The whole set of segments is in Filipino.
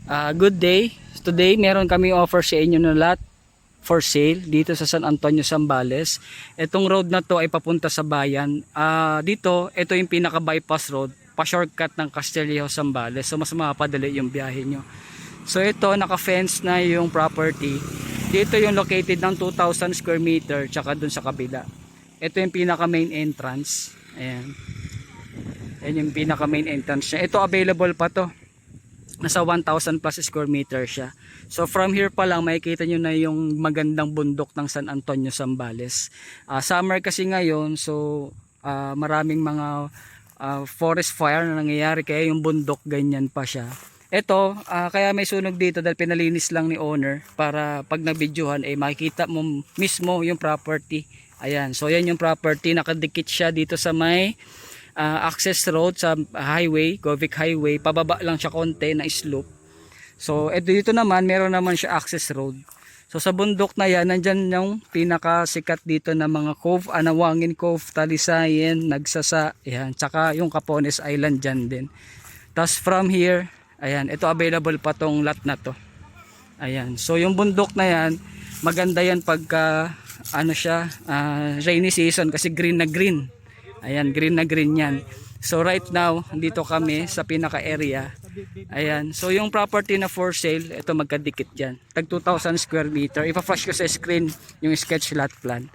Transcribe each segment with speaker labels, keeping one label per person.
Speaker 1: Good day. Today meron kami offer sa inyo na lot for sale dito sa San Antonio, Zambales. Itong road na to ay papunta sa bayan. Dito, ito yung pinaka bypass road, pa-shortcut ng Castillejo, Zambales. So mas mapapadali yung biyahe nyo. So ito, naka-fence na yung property. Dito yung located ng 2,000 square meter tsaka dun sa kabila. Ito yung pinaka main entrance. Ayan. Ayan yung pinaka main entrance niya. Ito available pa to. Nasa 1,000 plus square meter siya. So from here pa lang makikita nyo na yung magandang bundok ng San Antonio, Zambales. Summer kasi ngayon, so maraming mga forest fire na nangyayari, kaya yung bundok ganyan pa siya. Ito, kaya may sunog dito dahil pinalinis lang ni owner para pag nabidyohan makikita mo mismo yung property. Ayan, so yan yung property, nakadikit siya dito sa may access road sa highway, Govic Highway. Pababa lang siya konti na slope. So dito naman meron naman siya access road. So sa bundok na yan, nandyan yung pinakasikat dito na mga cove, Anawangin Cove, Talisayen, Nagsasa, ayan, tsaka yung Capones Island dyan din. Tapos from here, ayan, ito available pa tong lot na to. Ayan, so yung bundok na yan, maganda yan pagka rainy season kasi green na green. Ayan, green na green yan. So right now, dito kami sa pinaka area. Ayan, so yung property na for sale, ito magkadikit dyan. Tag 2,000 square meter. Ipa-flash ko sa screen yung sketch lot plan.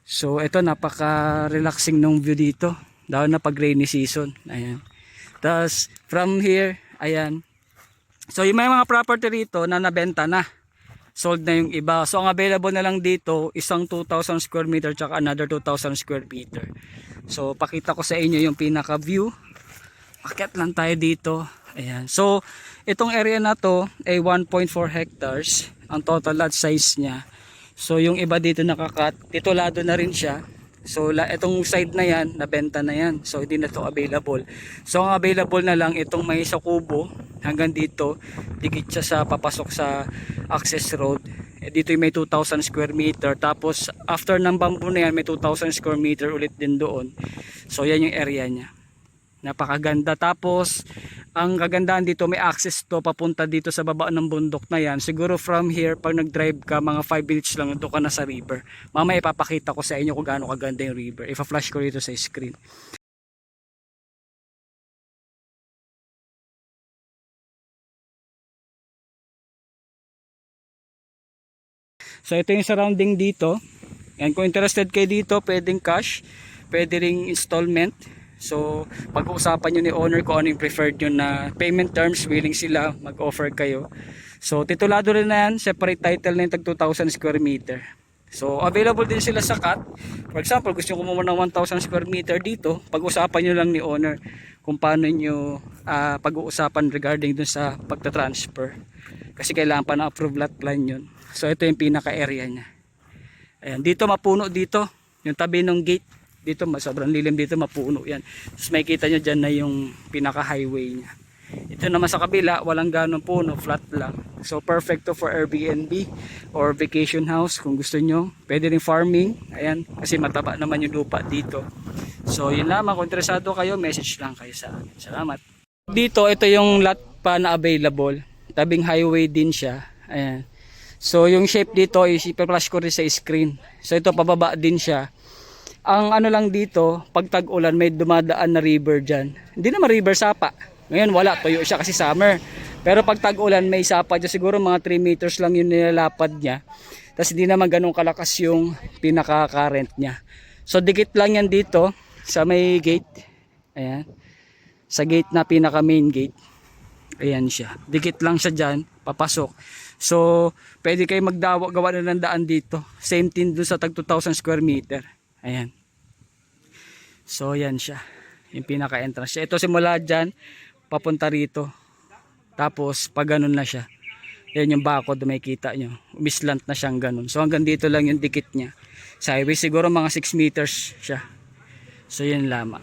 Speaker 1: So ito, napaka-relaxing nung view dito. Dahil na pag rainy season. Ayan. Tapos from here, ayan. So yung may mga property rito na nabenta na. Sold na yung iba. So ang available na lang dito, isang 2,000 square meter tsaka another 2,000 square meter. So pakita ko sa inyo yung pinaka view. Akyat lang tayo dito. Ayan. So itong area na to ay 1.4 hectares ang total lot size niya. So yung iba dito nakakat, titulado na rin siya. So itong side na yan, nabenta na yan. So hindi na to available. So ang available na lang itong may sa kubo hanggang dito, dikit siya sa papasok sa access road. Dito may 2,000 square meter. Tapos after ng bamboo na yan, may 2,000 square meter ulit din doon. So yan yung area niya. Napakaganda. Tapos ang kagandahan dito, may access to papunta dito sa baba ng bundok na yan. Siguro from here, pag nag-drive ka, mga 5 minutes lang, doon ka na sa river. Mamaya ipapakita ko sa inyo kung gaano kaganda yung river. Ipa-flash ko dito sa screen. So ito yung surrounding dito. And kung interested kayo dito, pwedeng cash, pwede ring installment. So pag-uusapan nyo ni owner kung ano yung preferred nyo na payment terms, willing sila mag-offer kayo. So titulado rin na yan, separate title na yung tag 2,000 square meter. So available din sila sa cut. For example, gusto nyo kumuha ng 1,000 square meter dito, pag-uusapan nyo lang ni owner kung paano nyo pag-uusapan regarding dun sa pagta-transfer. Kasi kailangan pa na approve lot plan yun. So ito yung pinaka area nya. Ayan, dito mapuno dito, yung tabi ng gate. Dito sobrang lilim dito, mapuno yan. Tapos makikita nyo dyan na yung pinaka highway nya. Ito naman sa kabila, walang ganong puno, flat lang. So perfect to for Airbnb or vacation house kung gusto nyo. Pwede rin farming, ayan, kasi mataba naman yung lupa dito. So yun lamang, kung interesado kayo, message lang kayo sa akin. Salamat. Dito, ito yung lot pa na available. Tabing highway din siya. Ayan. So yung shape dito, ipa-flash ko rin sa screen. So ito, pababa din siya. Ang ano lang dito, pag tag-ulan may dumadaan na river dyan. Hindi naman river, sapa. Ngayon wala, tuyo siya kasi summer. Pero pag tag-ulan may sapa dyan, siguro mga 3 meters lang yung nilalapad niya. Tapos hindi naman ganun kalakas yung pinaka-current niya. So dikit lang yan dito sa may gate. Ayan. Sa gate na pinaka-main gate. Ayan siya. Dikit lang siya dyan, papasok. So pwede kayo gawa na ng daan dito. Same thing doon sa tag 2,000 square meter. Ayan. So yan siya. Yung pinaka-entrance. Ito simula dyan, papunta rito. Tapos pag ganun na siya. Yan yung bakod, may kita nyo. Umislant na siyang ganun. So hanggang dito lang yung dikit niya. Sa highway siguro mga 6 meters siya. So yun lamang.